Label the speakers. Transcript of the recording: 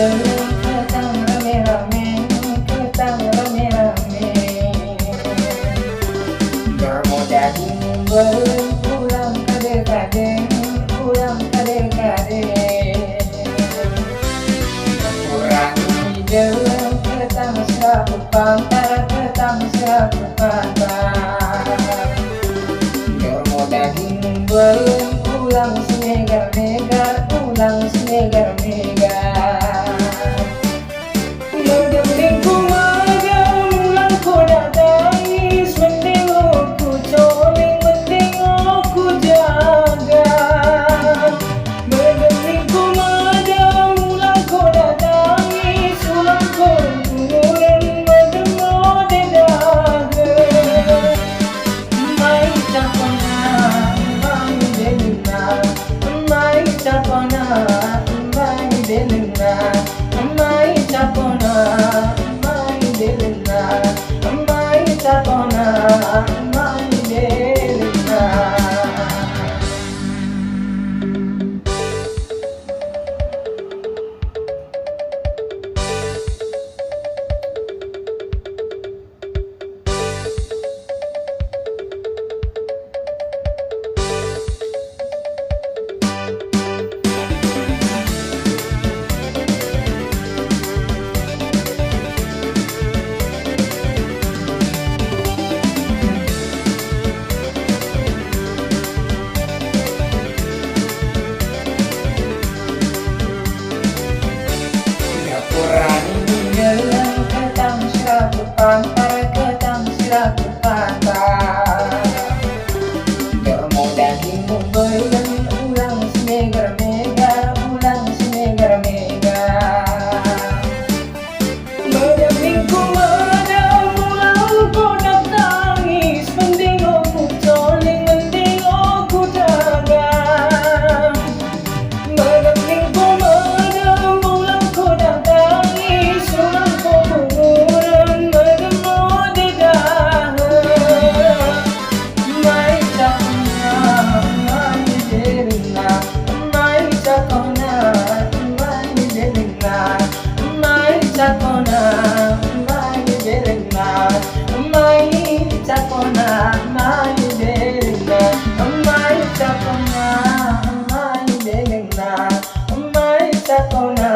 Speaker 1: jalan ketang rame-rame, ketang rame-rame. Bermodal pulang kade-kade, pulang kade-kade. Kurangi jalan ketang serapu pantar, ketang serapu pantar. Bermodal pulang semegar-megar, pulang semegar-megar. Mendengku magang, mulang ku datangis, menengokku coling, menengokku jaga. Mendengku magang, mulang ku datangis, mulang ku turun, menengok dedaga. Mai takona, mai delina, mai takona, mai delina, mai takona, mai delina, mai takona, mai delina. Kurangi jalan ketang serapu pantar, ketang serapu pantar. Bermodal belan ulang semegar-megar, ulang semegar-megar. Mendengku magang, mulang ku datangis, menengokku coling, menengokku dagang. Mendengku magang, mulang ku datangis, mulang ku turun, menengok dedaga. Mai takona, mai delina, mai takona, mai delina, mai takona, mai delina, mai takona, mai delina, mai takona, mai delina, mai takona.